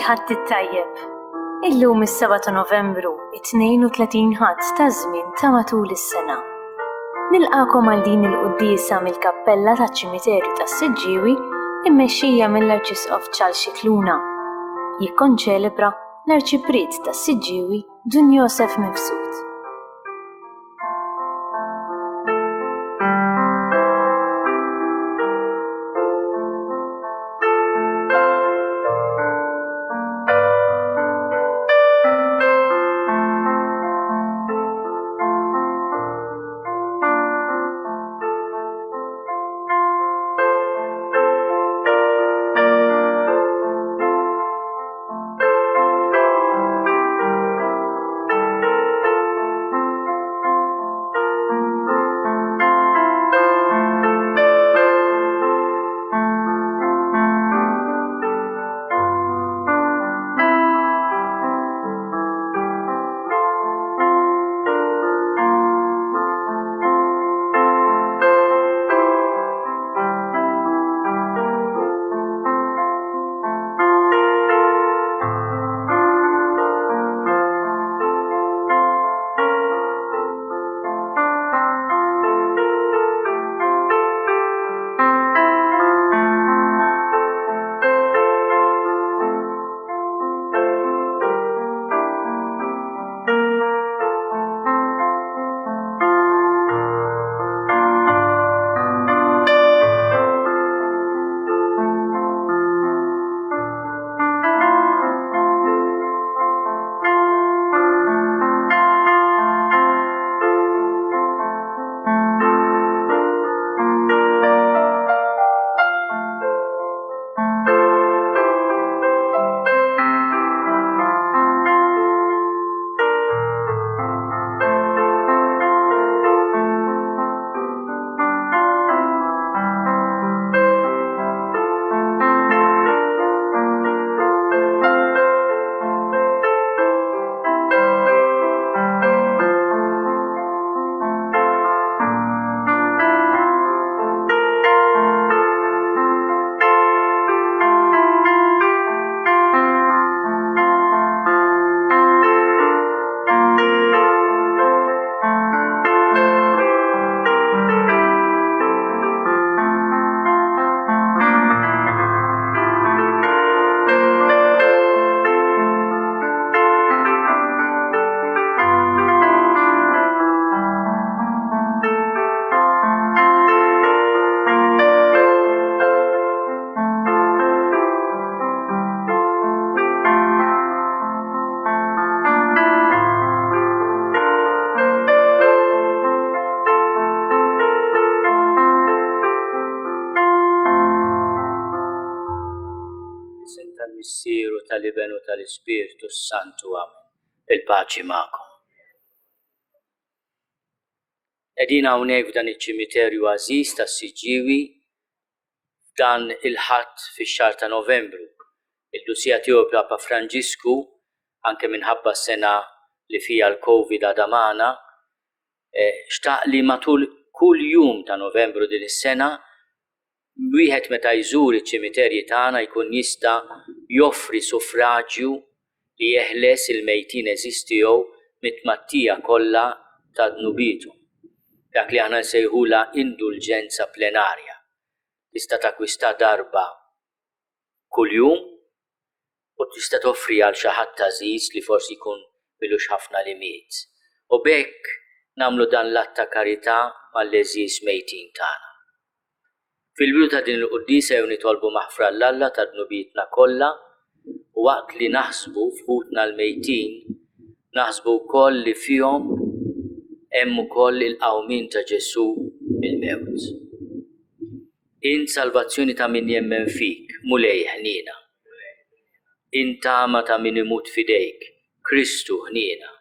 Il-ħadd it-tajjeb. Illum is-7 ta' Novembru, it-32 ħadd ta' żmien ta' matul is-sena. Nilqakom għal din il-quddiesa mill-kappella taċ-ċimiterju tas-Siġġiewi immexxija mill-Arċisqof Charles Scicluna. Jikkonċelebra l-Arċipriet tas-Siġġiewi Dun Joseph Mifsud. Tal-Missieru tal-Ibenu tal-Ispiritu Santu Amen. Il-paċi magħkom. Qegħdin hawnhekk f'dan iċ-ċimiterju għażiż tas-Siġġiewi f'dan il-ħadd fix-xahar ta' Novembru. Il-Lusija tiegħu Papa Franġisku anke minħabba s-sena li fiha l-Covid għadha magħna xtaq li matul kull jum ta' Novembru din is-sena wieħed meta jżur iċ-ċimiterji tagħna jkun jista' joffri suffraġġju li jeħles il-mejtin eżiż tiegħu mit-tmattija kollha ta' dnubietu. Dak li aħna nsejħula indulġenza plenarja. Tista' takkwista darba kuljum u tista' toffri għal xi ħadd għażiż li forsi jkun milux ħafna li miet. U b'hekk nagħmlu dan l-att ta' karità mal-eżiż mejtin tagħna. Fil-bidu ta' din il-quddiesa jew nitolbu maħfra l-Alla ta' dnubietna kollha u waqt li naħsbu f'ħutna l-mejtin naħsbu wkoll li fihom hemm ukoll il-qawmin ta' Ġesu mill-mewt. In salvazzjoni ta' min jemmen fik, mulej ħnina. In tama ta' min imut fidejk, Kristu ħnina.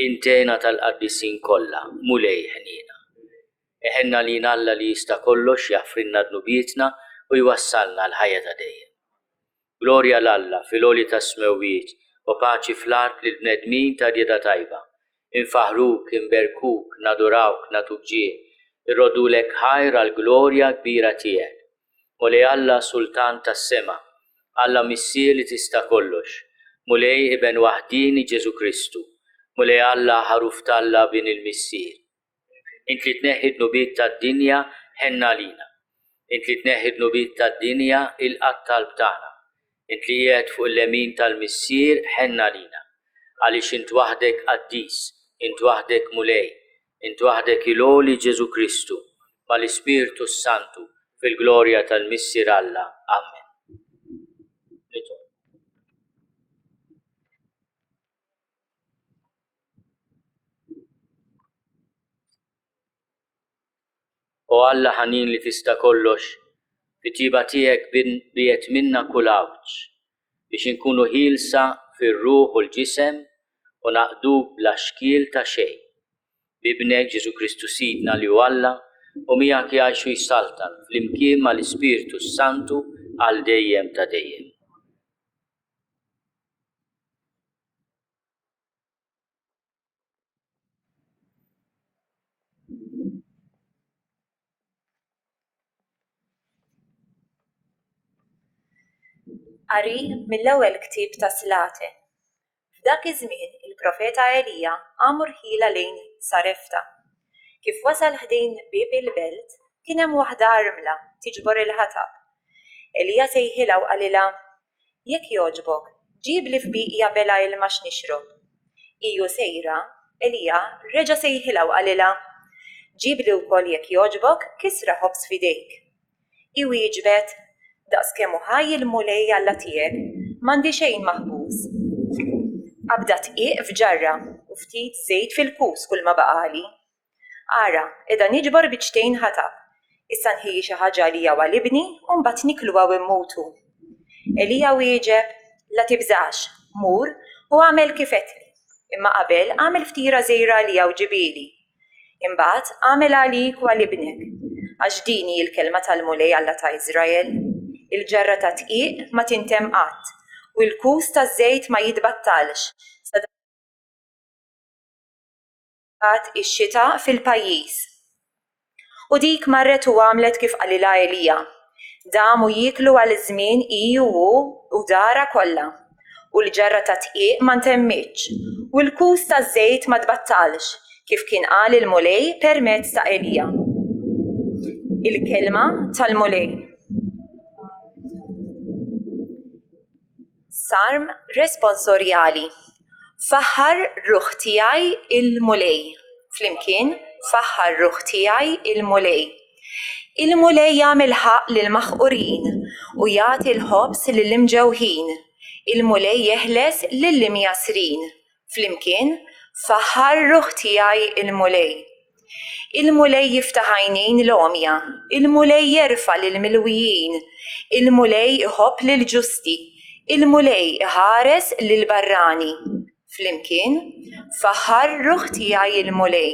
In tena tal-qaddisin kollha, mulej ħnina. Eħenna li Alla li jista' kollox jaffrinna dnubietna u jwassalna l-ħajja ta' dejjem. Glorja l-Alla fil-għoli ta' smewiet u paċi fl-art lil bnedmin ta' dieda tajba. Infaħruk, inberkuk, nadurawk, natuġġie, irrodulek ħajr għal glorja kbira tiegħek. U li Alla Sultan tas-sema Alla missier li tista' kollox, mulej iben waħdini Ġesu Kristu, mulej Alla ħaruf talla bin il-missier. Int li tneħħi d-nubiet tad-dinja ħenna lina. Int li tneħħi d-nubiet tad-dinja il-qatt talb tagħna. Int li qiegħed fuq il-lemin tal-missier ħenna lina. Għaliex int waħdek qaddis, int waħdek mulej, int waħdek il-għoli Ġesu Kristu, mal-Ispiritu Santu, fil-glorja tal-missier Alla. Amen. O Alla ħanin li tista' kollox, fit-tiba tiegħek biet minna kull awġ, biex inkunu ħielsa fir-ruħ u l-ġisem u naqdu bla xkiel ta' xejn. Bibnek Ġesu Kristu Sidna li hu Alla u miegħek jgħixu jsaltan flimkien mal-Ispiritu Santu għal dejjem ta' dejjem. Qari mill-ewwel ktieb ta' Slate. F'dak iż-żmien il-profeta Elija għamur ħila lejn Sarefta. Kif wasal ħdejn bieb il-belt, kien hemm waħda armla tiġbor il-ħatab. Elija sejħilha u qalilha: "Jekk jogħġbok, ġib li fbiqja bela ilma x'nixrob." Iju sejra, Elija reġa' sejħilha u qalilha: "Ġib li wkoll jekk jogħġbok kisra ħobs f'idejk." Iju jiġbed: "Daqskemm hu ħaj il-mulej Alla tiegħek, m'għandi xejn maħbus." Abda tqiq f'ġarra u ftit żejt fil-kus kull ma baqali. Ara, qiegħda niġbor biċtejn ħatab. Issa nħejji xi ħaġa għalija u għall-ibni u mbagħad nikluha u immutu. Elija wieġeb: "La tibżax, mur u għamel kif qedtli. Imma qabel għamel ftira żgħira għalija u ġibieli. Imbagħad għamel għalik u għall-ibnek. Għax din hi l-kelma tal-mulej Alla ta' Iżrael. Il-ġarra ta' tqiq ma tintemm qatt u l-kus ta' żejt ma jitbattalx sadat ix-xita fil-pajjiż. U dik marret u għamlet kif qalilha Elija. Damu jiklu għal żmien hi u dara kollha. U l-ġarra ta' tqiq ma ntemmitx u l-kus ta' żejt ma tbattalx kif kien qal il-mulej permezz ta' Elija. Il-kelma tal-mulej. Sarm responsorjali. Faħħar ruħ tiegħi il-mulej. Flimkien, faħħar ruħ tiegħi il-mulej. Il-mulej jagħmel ħaq lil maħqurin u jagħti l-ħobs lill-imġewħin. Il-mulej jeħles lill-imjasrin. Flimkien, faħħar ruħ tiegħi il-mulej. Il-mulej jiftaħ għajnejn l-omja. Il-mulej jerfa' lill-milwijin. Il-mulej iħobb lill-ġusti. Il-mulej ħares lill-barrani. Flimkien, faħħar ruħ tiegħi il-mulej.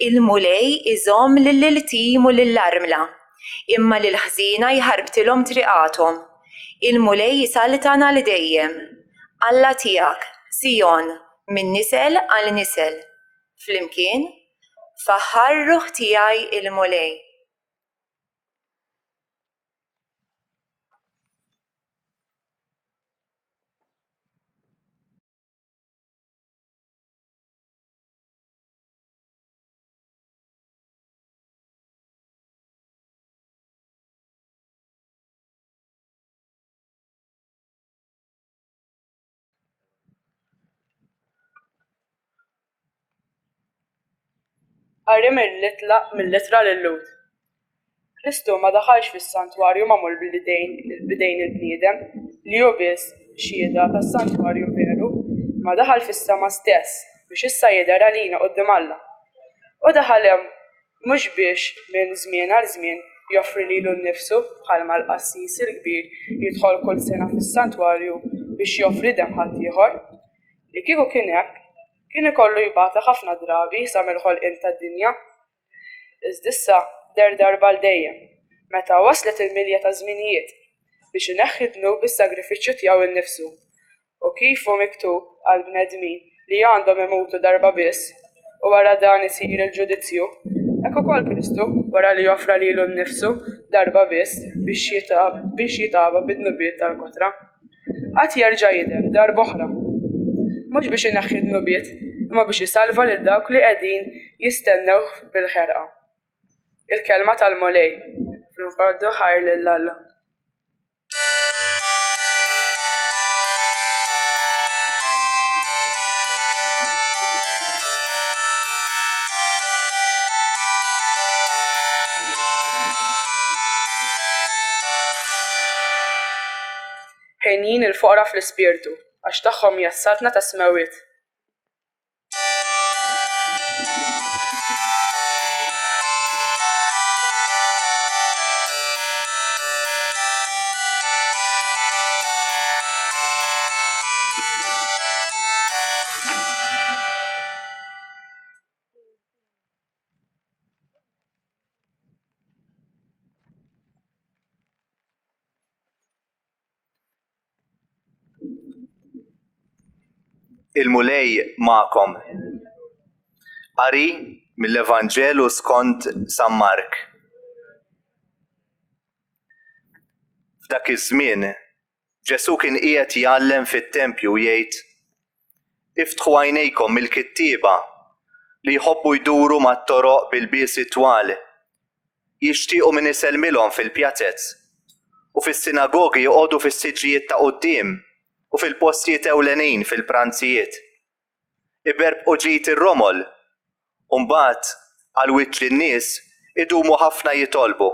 Il-mulej iżomm lill-iltim u lill-armla, imma lill-ħżiena jħarbtilhom triqathom. Il-mulej jisaltana li dejjem. Alla tiegħek, Sijon, minn nisel għal nisel. Flimkien, faħħar ruħ tiegħi il-mulej. Qari mill-litra lill-Lut. Kristu ma daħalx fis-santwarju magħmul bidejn il-bniedem li hu biss xhieda tas-santwarju veru, ma daħal fis-sema stess biex issa jidher għalina quddiem Alla. U daħal hemm mhux biex minn żmien għal żmien joffri lilu nnifsu bħalma l-qassis il-kbir jidħol kull sena fis-santwarju biex joffri dem ħadd ieħor. Li kieku kien hekk, kien ikollu jibgħata ħafna drabi sa mill-ħolqien tad-dinja. Iżda issa der darba l-dejjem, meta waslet il-milja ta' żminijiet biex ineħħi d-dnub bis-sagrifiċċju tiegħu innifsu. U kif hu miktub għal bnedmin li għandhom imutu darba biss u wara dan isir il-ġudizzju, hekk ukoll Kristu wara li joffra lilu nnifsu darba biss biex jitaba bid-nubiet tal-kotra. Qatt jerġa' jidher darba oħra. Mhux biex ineħħi d-nubiet, imma biex isalva lil dawk li qegħdin jistennew bil-ħerqa. Il-kelma tal-Mulej fl-infardu ħajr lill-Alla. Ħejjin il-foqra fl-ispirtu, għax tagħhom jassatna ta' smewiet. Il-Mulej ma'kom. Qari mill-Evanġelu skont San Mark. F'dak iż-żmien Ġesu kien qiegħed jgħallem fit-tempju jgħid: Iftħu għajnejkom mill-kittieba li jħobbu jduru mat-toroq bil-biesi twal, jixtiequ min isellmilhom fil-pjazzezz u fis-sinagogi joqogħdu fis-siġġijiet ta' quddiem u fil-postijiet ewlenin fil-pranzijiet. Iberbqu ġid ir-romol u mbagħad għal wiċċ lin-nies idumu ħafna jitolbu.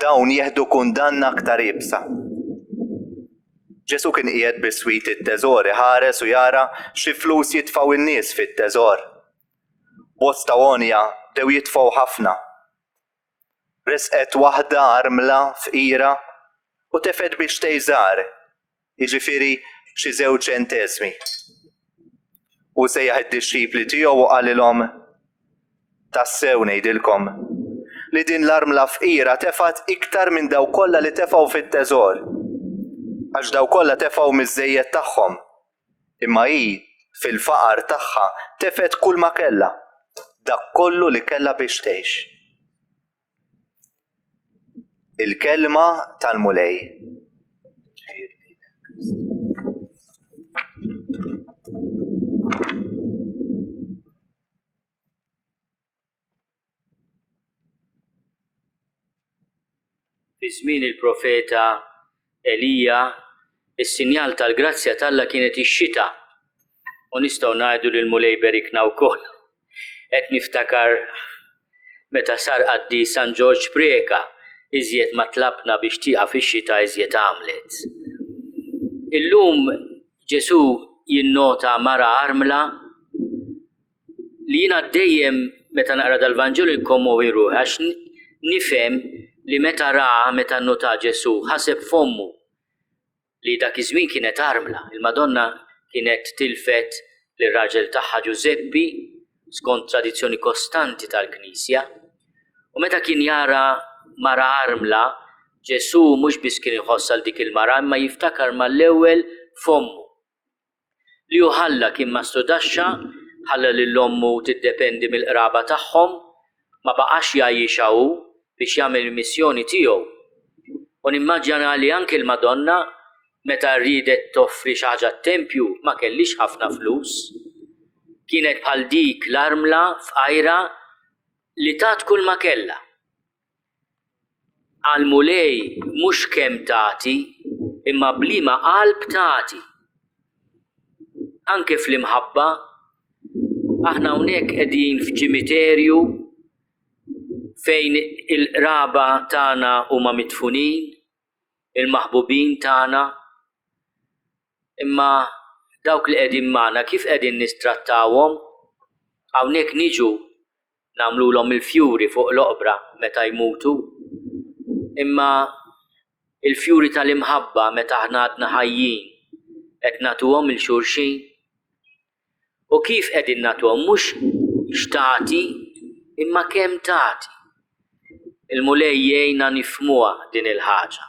Dawn jieħdu kundanna aktar ibsa. Ġesu kien qiegħed bis-swit it-teżor iħares u jara xi flus jitfgħu in-nies fit-teżor. Bosta għonja bdew jitfgħu ħafna. Resqet waħda armla fqira u tefed biex tgħid, jiġifieri xi 2 ċenteżmi. U sejjaħ id-dixxipli tiegħu u qalilhom: Tassew ngħidilkom li din l-armla fqira tefgħet iktar minn dawk kollha li tefgħu fit-teżor. Għax dawk kollha tefgħu miż-żejjed tagħhom, imma hi fil-faqar tagħha tefgħet kull ma kellha, dak kollu li kellha biex tgħix. Il-kelma tal-Mulej. Fi żmien il-profeta Elija, is-sinjal tal-grazzja tagħha kienet ix-xita. U nistgħu ngħidu lil Mulej berikna wkoll. Qed niftakar meta sar qaddi San George Preka, iżjed ma tlabna biex tieqa fix-xita iżjed għamlet. Illum Ġesu jinnota mara armla li jiena dejjem meta naqra dal-Vanġelu jkommowi ruħi għax nifhem li meta nnota Ġesu ħaseb fommu li dak iż-żmien kienet armla. Il-Madonna kienet tilfet lir-raġel tagħha Giuseppi skont tradizzjoni kostanti tal-Knisja. U meta kien jara mara armla, Ġesu mhux biss kien iħoss għal dik il-mara imma jiftakar mal-ewwel fommu. Li hu ħalla kien ma studaxxa, ħalla lil ommu tiddependi mill-qraba tagħhom, ma baqax jgħixha hu biex jagħmel il-missjoni tiegħu. U nimmaġina li anke l-Madonna meta rridet toffri xi ħaġa t-tempju ma kellix ħafna flus. Kienet bħal dik l-armla f'qajra li tat kull ma kellha. Għal-Mulej mhux kemm tagħti, imma bliema qalb tagħti. Anke fl-imħabba, aħna hawnhekk qegħdin f'ċimiterju fejn il-qraba tagħna huma mitfunin, il-maħbubin tagħna, imma dawk li qegħdin magħna kif qegħdin nistrattawhom, hawnhekk niġu nagħmluhom il-fjuri fuq l-oqbra meta jmutu, imma il-fjuri tal-imħabba meta aħna għadna ħajjin qed nagħtuhom il-xulxin. U kif qegħdin nagħtuhom mhux x'tagħti imma kemm tagħti. Il-Mulej jgħinna nifhmuha din il-ħaġa.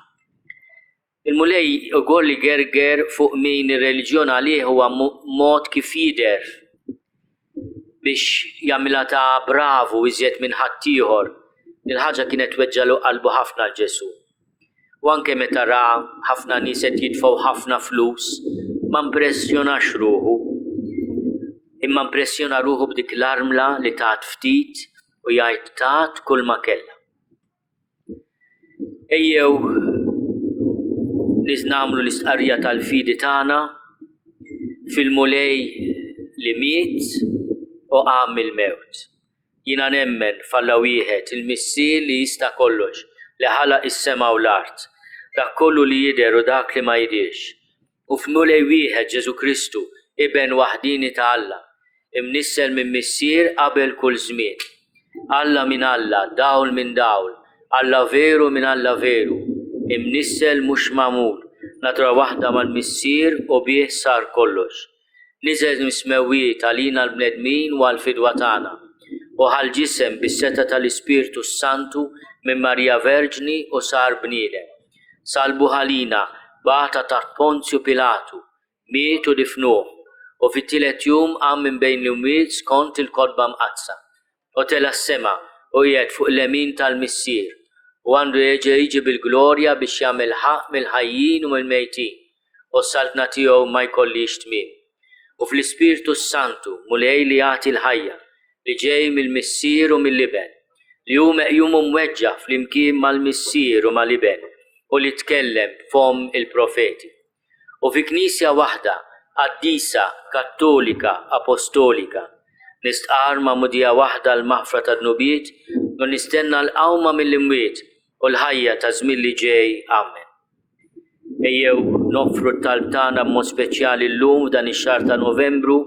Il-Mulej ukoll igerger fuq min ir-reliġjon għalih huwa mod kif jidher biex jagħmilha ta' bravu iżjed minn ħaddieħor il-ħaġa kienet weġġalu qalbu ħafna l-Ġesu. U anke meta ra ħafna nies qed jidfgħu ħafna flus, ma impressjonax ruħu. Imma impressjona ruħu b'dik l-armla li tat ftit u jgħid tat kull ma kellha. Ejjew nagħmlu l-istqarrija tal-fidi tagħna fil-mulej li miet u qam il-mewt. Jiena nemmen f'Alla wieħed il-Missier li jista' kollox, li ħalaq is-sema u l-art, dak kollu li jidher u dak li ma jidirx. U f'mulej wieħed Ġesu Kristu, Iben waħdini ta' Alla, imnissel minn Missier qabel kull żmien. Alla minn Alla, dawl minn dawl, Alla veru minn Alla veru, imnissel mhux magħmul, natura waħda mal-Missier u bih sar kollox. Niżel mismewwiet għalina l-bnedmin u għall-fidwa tagħna. U ħal-ġisem bis-seta tal-Ispirtu Santu minn Marija Verġni u sar bniedem. Salbu ħalina bata taħt Ponzju Pilatu, miet u difnuh, u fit-tielet jum qam minn bejn l-imwiet skont il-kodba mqazza. U tela s-sema u qiegħed fuq l-yemin tal-Missier, u għandu jiġi bil-glorja biex jagħmel ħaq mill-ħajjin u mill-mejtin, u s-saltna tiegħu ma jkollix tmiem. U fl-Ispirtu Santu mulej li jagħti l-ħajja, li ġej mill-Missier u mill-Iben, li hu meqjum mweġġa flimkien mal-Missier u mal-Iben, u li tkellem fom il-profeti. U fi Knisja waħda, qaddisa, kattolika, apostolika, nistqar ma' mudija waħda l-maħfra tad-nubiet u nistenna l-qawma mill-imwiet u l-ħajja ta' żmien li ġej. Amen. Ejjew nofru t-talb tagħna b'mod speċjali llum f'dan ix-xahar ta' Novembru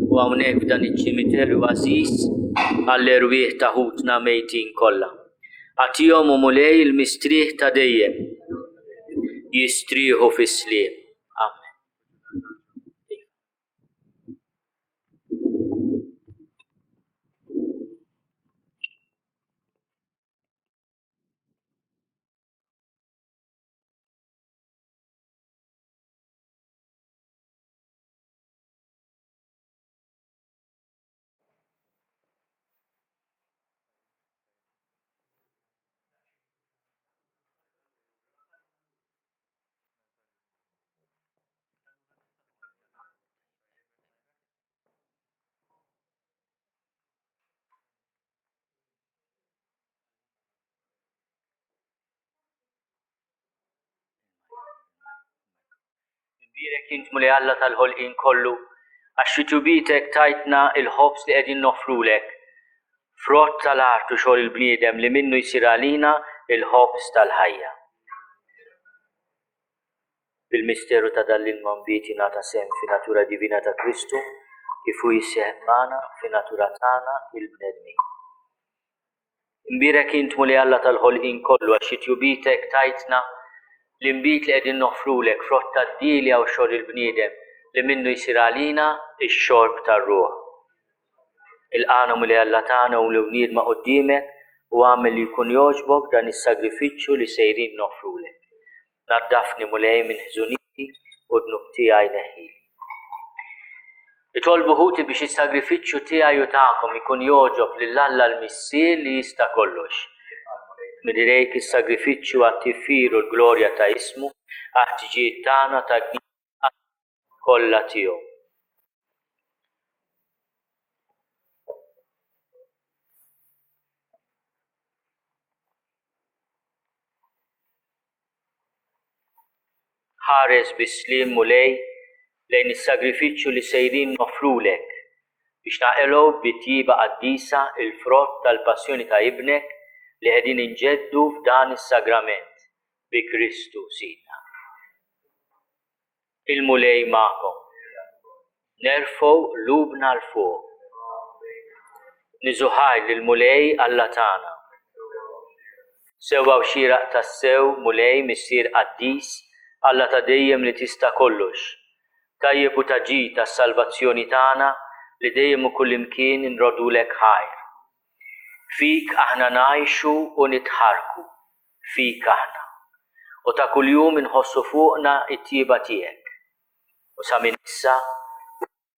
u hawnhekk f'dan iċ-ċimiterju għażiż għall-erwieħ ta' ħutna mejtin kollha. Għatihom u mulej il-mistrieħ ta' dejjem jistrieħu fis-sliem. Amen. Birek intmu li Alla tal-ħolqien kollu, għax ġubitek tajtna il-ħobs li qegħdin nofrulek, frott tal-art u xogħol il-bniedem li minnu jsir għalina il-ħobs tal-ħajja. Bil-misteru ta' dan l-inmanbit jingħata sehem fi natura divina ta' Kristu, kif hu jissieħeb magħna fi natura tagħna il-bnedmin. Imbirek intmu li Alla tal-ħolqien kollu, għax ġubitek tajtna l-imbit li qegħdin nofrulek frott tad-dilja u xogħol il-bniedem li minnu jsir għalina ix-xorb tar-ruħ. Il-qana li Alla tagħna u l-wnied ma' quddiemek u għamel li jkun jogħġbok dan is-sagrifiċċju li sejrin nofrulek. Naddafni mulej minn ħżuniti u dnub tiegħi neħħili. Itolbu ħuti biex is-sagrifiċċju tiegħi u tagħkom ikun jogħġob lil Alla l-Missier li jista' kollox. Midirejk is-sagrifiċċju għat-tifir u l-glorja ta' ismu, għat-ġiet tagħna ta' Knisja kollha tiegħu. Ħares bis-sliem mulej lejn is-sagrifiċċju li sejrin nofrulek biex naqilgħu bit-tjieba qaddisa il-frott tal-passjoni ta' ibnek li qegħdin inġeddu f'dan is-sagrament bi Kristu Sidna. Il-mulej magħkom. Nerfgħu qlubna l fuq. Niżuħaj lill-mulej Alla tagħna. Sewwa u xieraq tas-sew mulej missier qaddis Alla ta' dejjem li tista' kollox. Tajjeb u taġid tas-salvazzjoni tagħna li dejjem u kullimkien inrodulek ħajr. Fik aħna ngħixu u nitħarku, fik aħna. U ta' kuljum inħossu fuqna it-tjieba tiegħek. U sa minn issa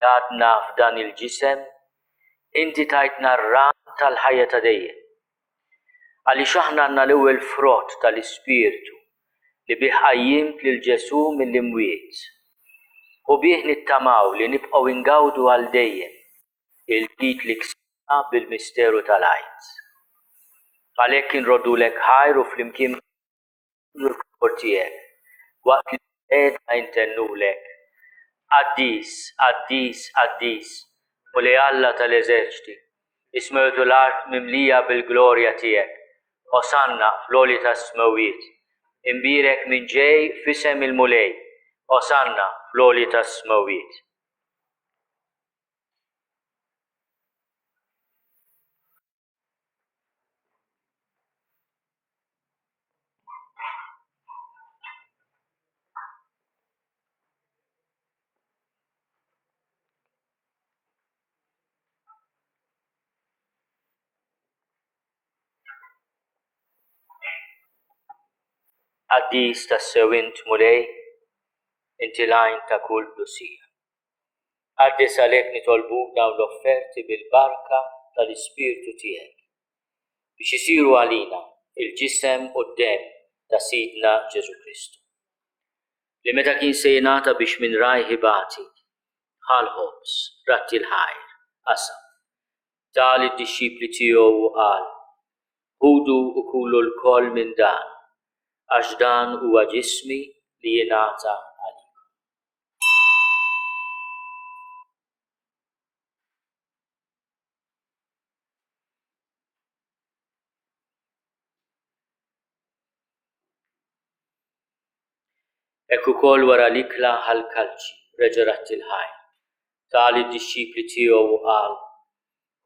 għadna f'dan il-ġisem, inti tajtna r-ran tal-ħajja ta' dejjem. Għaliex aħna għandna l-ewwel frott tal-Ispirtu li bih qajjimt lil Ġesu mill-imwiet u bih nittamaw li nibqgħu ingawdu għal dejjem il-ġid li ksibna bil-misteru tal-għajt. Għalhekk inroddulek ħajr u flimkien l-kor tiegħek waqt li qiegħda jintennulek Qaddis, Qaddis, Qaddis u li Alla tal-eżerċiti ismejtu l-art mimlija bil-glorja tiegħek. Osanna fl-għoli tas-smawiet. Imbirek minn ġej f'isem il-mulej. Osanna fl-għoli tas-smawiet. Qaddis tas-sew int mulej, inti l-għajn ta' kull dusija. Qaddis għalhekk nitolbuk dawn l-offerti bil-barka tal-Ispirtu tiegħek biex isiru għalina il-ġisem u d-dem ta' Sidna Ġesu Kristu. Li meta kien se jingħata biex minn rajħi bati ħal-ħobs, ratti l-ħajr, qasam, tal id-dixxipli tiegħu u qal: ħudu u kulu l-koll minn dan, għax dan huwa ġismi li jingħata għalikom. Hekk ukoll wara l-ikla ħall-kalċi reġa' ratti l-ħajr, tal id-dixxipli tiegħu u qal: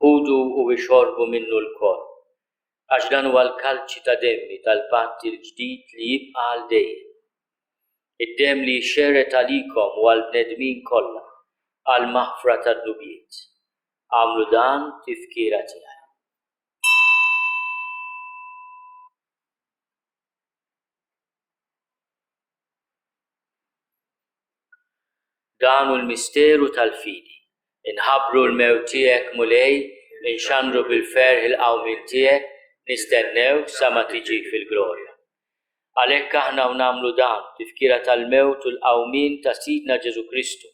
ħudu u ixorbu minnu l-koll, għax dan huwa l-kalċi ta' demmi tal-patt il-ġdid li jibqa' għal dejjem. Id-demm li jxerret għalikom u għall-bnedmin kollha għal maħfra tad-nubiet. Għamlu dan tifkira tiegħi. Dan hu l-misteru tal-fidi. Inħabbru l-mewt tiegħek mulej, inxandru bil-ferħ il-qawmien tiegħek, nistennew sa ma tiġi fil-glorja. Għalhekk aħna nagħmlu dan tifkira tal-mewt u l-qawmien ta' Sidna Ġesu Kristu.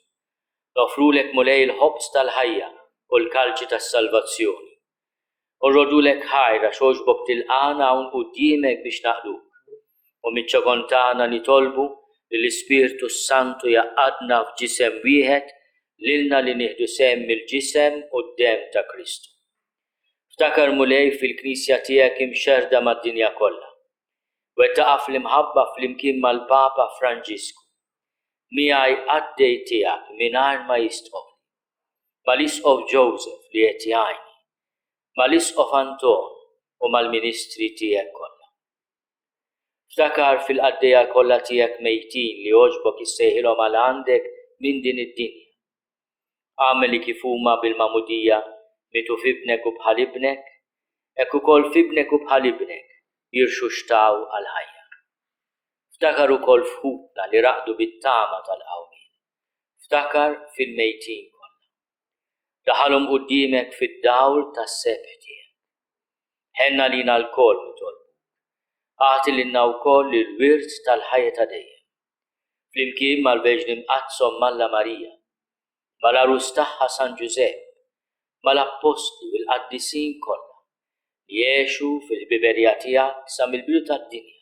Nofrulek mulej il-ħobs tal-ħajja u l-kalċi tas-salvazzjoni. U nrodulek ħajr għax għoġbok tilqana hawn quddiemek biex naqduk. U miċ-ċokon tagħna nitolbu li l-Ispirtu Santu jaqgħadna f'ġisem wieħed lilna li nieħdu sehem mill-ġisem u d-demm ta' Kristu. Ftakar mulej fil-Knisja tiegħek imxerda mad-dinja kollha. Wettaqa' fl-imħabba flimkien mal-Papa Franġisku. Miegħi għaddej tiegħek mingħajr ma jistqofni. Mal-isqof Joseph li qed jgħinni, mal-isqof Anton u mal-ministri tiegħek kollha. Ftakar fil-qaddejja kollha tiegħek mejtin li għoġbok issejħilhom għal għandek minn din id-dinja. Għameli kif huma bil-magħmudija mitu f'ibnek u bħal ibnek, hekk ukoll f'ibnek u bħal ibnek jirxu xtaw għal-ħajja. Ftakar ukoll f'ħutna li raqdu bit-tama tal-qawmien. Ftakar fil-mejtin kollha. Daħalhom quddiemek fid-dawl tas-sebħ tiegħek. Ħenna lina l-koll nitolbu. Agħti lilna wkoll il-wirt tal-ħajja ta' dejjem. Flimkien mal-Verġni Mqazzom Malla Marija, mal-Arus tagħha San Ġusepp, mal-Apostli u l-Qaddisin kollha li jgħixu fil-ħbiberija tiegħek sa mill-bidu tad-dinja.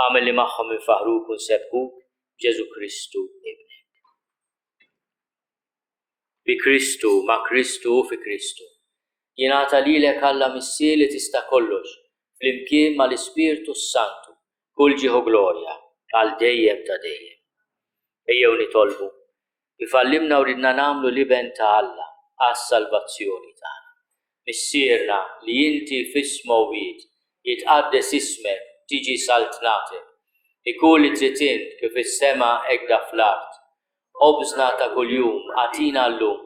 Għamel li magħhom infaħruk u nsebħuk Ġesu Kristu ibnek. Bi Kristu, ma' Kristu u fi Kristu. Jingħata lilek Alla Missir li tista' kollox flimkien mal-Ispirtu Santu kull ġieħu glorja għal dejjem ta' dejjem. Ejjew nitolbu kif għallimna u ridna nagħmlu liben ta' Alla għas-salvazzjoni tagħna. Missierna li inti fis-smawiet jitqaddes ismek tiġi saltnatek. Ikun li trid int kif is-sema hekk fl-art. Ħobżna ta' kuljum għatina llum.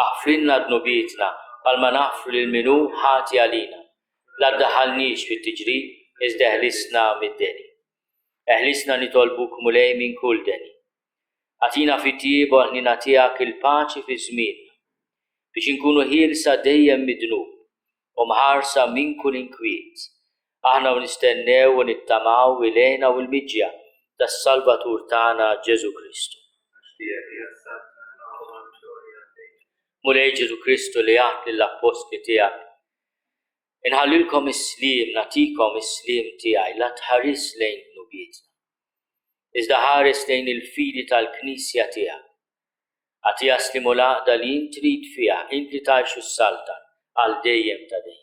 Aħfrilna d-nubietna bħalma naħfru lil minhu ħati għalina. La ddaħħalniex fit-tiġrid iżda eħlisna mid-deni. Eħlisna nitolbuk mulej minn kull deni. Għatina fit-tieb u ħnina tiegħek il-paċi fi żmien biex inkunu ħielsa dejjem mid-dnub u mħarsa minn kull inkwiet Aħna nistennew u nittamaw ilejna u l-miġja tas-Salvatur tagħna Ġesu Kristu. Mulej Ġesu Kristu li għat lill-apostli tiegħek. Inħallilkom is-slim, natikom is-slim tiegħi la tħares lejn nubietna. Iżda ħares lejn il-fidi tal-Knisja tiegħek. Għati jaslimu l-għaqda li intrid fiha, inti tgħixu s-salta għal dejjem ta' dejjem.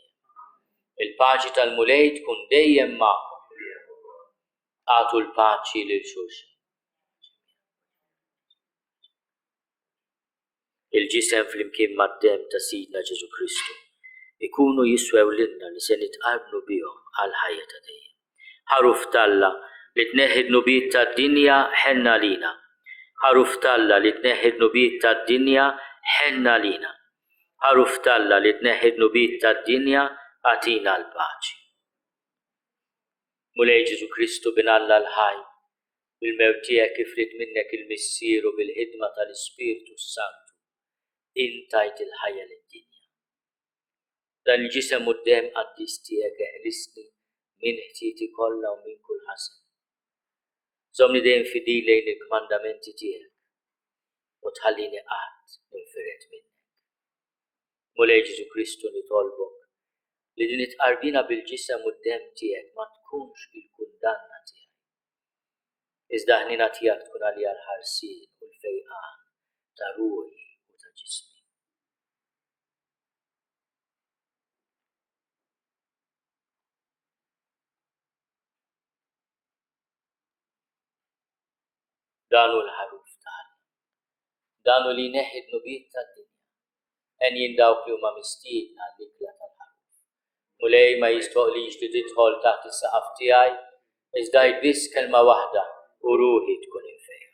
Il-paċi tal-mulej tkun dejjem magħkom. Għatu l-paċi lil xulxin. Il-ġisem flimkien mad-dem ta' Sidna Ġesu Kristu ikunu jiswew lilna li se nitqarbu bihom għal ħajja ta' dejjem. Ħaruf Talla li tneħħi nubiet tad-dinja ħenna lina. Ħaruf Talla li tneħħi nubiet tad-dinja ħenna lina. Ħaruf Talla li tneħħi nubiet tad-dinja għatina l-paċi. Mulej Ġesu Kristu bin Alla l-ħaj, bil-mewt tiegħek ifrid minnek il-missieru bil-ħidma tal-Ispiritu Santu, intajt il-ħajja lid-dinja. Dan il-ġisem u d-dem qaddis tiegħek eħlisni minn ħtieti kollha u minn kull ħasen. Żomni dejjem fidil lejn il-kmandamenti tiegħek u tħallini qatt infiret minnek. Mulej Ġesu Kristu nitolbok li din it-qarbina bil-ġisem u d-dem tiegħek ma tkunx il-kundanna tiegħek. Iżda ħnina tiegħek tkun għalija l-ħarsien u l-fejqan ta' ruħi u ta' ġismi. Danu l-ħaruf tagħna. Danu li neħħi nubiet tad-dinja. En jindawk li huma mistiedna l-ikla tal-ħaruf. Mulej ma jistoqlix li tidħol taħt is-saqaf tiegħi, iżda biss kelma waħda u ruħi tkun infejha.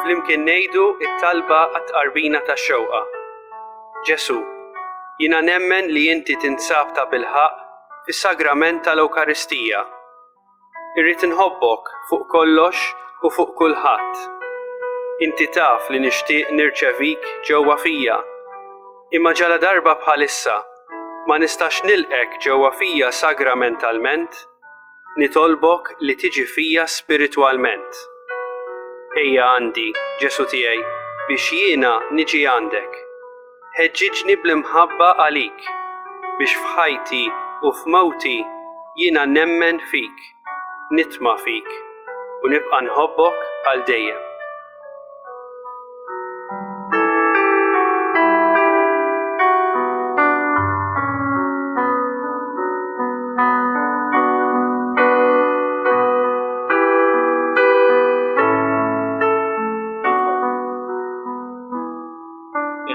Flimkien ngħidu it-talba għat-qarbina tax-xewqa. Ġesu, jiena nemmen li inti tinsab ta' bilħaq fis-sagrament tal-Ewkaristija. Irrid inħobbok fuq kollox u fuq kulħadd. Inti taf li nixtieq nirċevik ġewwa fija. Imma ġala darba bħalissa ma nistax nilqek ġewwa fija sagramentalment, nitolbok li tiġi fija spiritwalment. Ejja għandi, Ġesu tiegħi, biex jiena niġi għandek. Ħeġġiġni bl-imħabba għalik, biex f'ħajti u f'mewti jiena nemmen fik, nitma' fik, u nibqa' nħobbok għal dejjem.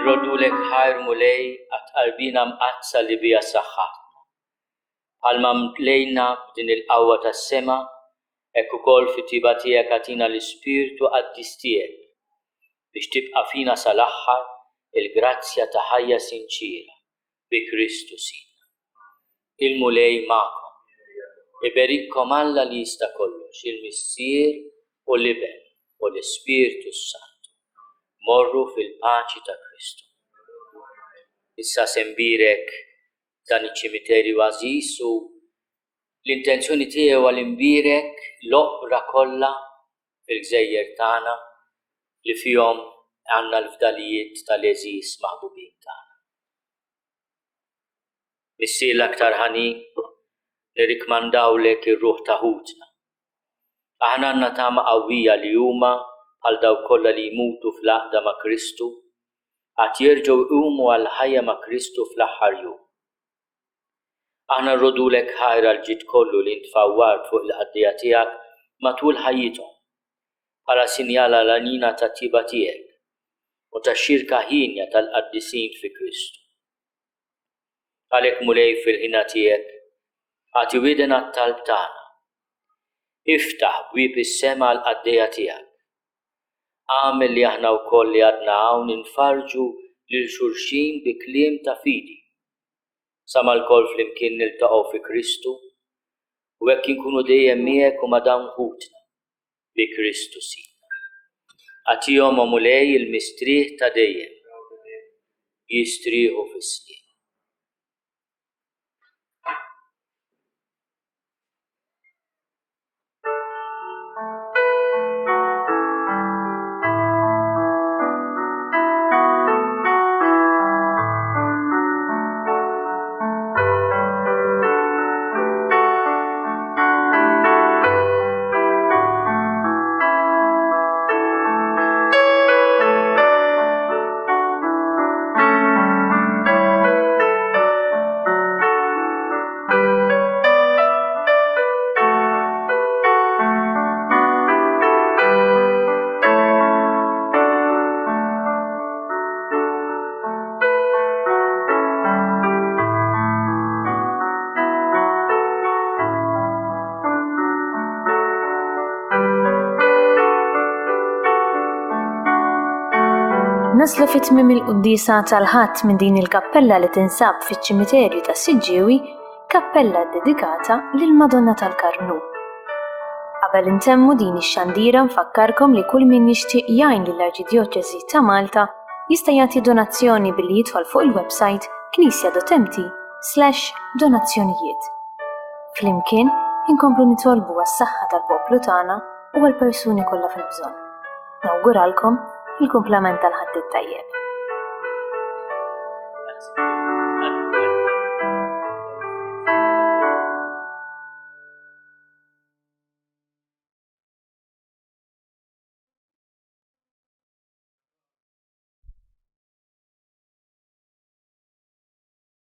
Nroddulek ħajr mulej għat-qarbina mqazza li bija saħħatna. Bħalma mplejna b'din il-qawwa tas-sema, hekk ukoll fit-tiba tiegħek għatina l-Ispirtu qaddis tiegħek biex tibqa' fina sal-aħħar il-grazzja ta' ħajja sinċira bi Kristu Sidna. Il-mulej magħkom. Iberikkom Alla li jista' kollox, il-Missier u l-Iben u l-Ispirtu Santu. Morru fil-paċi ta' Kristu. Issa sembirek dan iċ-ċimiterju għażiż u L-intenzjoni tiegħu għal imbierek l-oqra kollha fil-gżejjer tagħna li fihom għandna l-fdalijiet tal-eżis maħbubin tagħna. Missier l-aktar ħanin nirrikmandawlek ir-ruħ ta' ħutna. Aħna għandna tama qawwija li huma bħal dawk kollha li jmutu fl-għaqda ma' Kristu għad jerġgħu jqumu għal ħajja ma' Kristu fl-aħħar jum. Aħna rrodulek ħajra l-ġid kollu li ntfawwart fuq il-ħaddija tiegħek matul ħajjithom bħala sinjal għalaniena ta' tjiba tiegħek u tax-xirka ħinja tal-qaddisin fi Kristu. Għalhekk mulej fil-ħina tiegħek agħti wieden għat-talb tagħna. Iftaħ bwieb is-sema għall-qaddejja tiegħek. Għamel li aħna wkoll li għadna hawn infarġu lil xulxin bi kliem ta' fidi. Sama l-koll flimkien niltaqgħu fi Kristu u hekk inkunu dejjem miegħek u ma' dawn ħutna bi Kristu Sidna. Agħtihom mulej il-mistrieħ ta' dejjem jistrieħu fis-sliem. Naslu fit-tmiem il-qudiesa tal-ħadd minn din il-kappella li tinsab fiċ-ċimiterju ta' Siġġiewi, kappella dedikata lil Madonna tal-Karnu. Qabel intemmu din ix-xandira nfakkarkom li kull min jixtieq jgħin lill-Arċidjoċesi ta' Malta jista' jagħti donazzjoni billi jidħol fuq il-website knisja.mt/donazzjonijiet. Flimkien inkomplu nitolbu għas-saħħa tal-poplu tagħna u għall-persuni kollha fil-bżonn. Nawguralkom il-kumplament tal-ħadd it-tajjeb.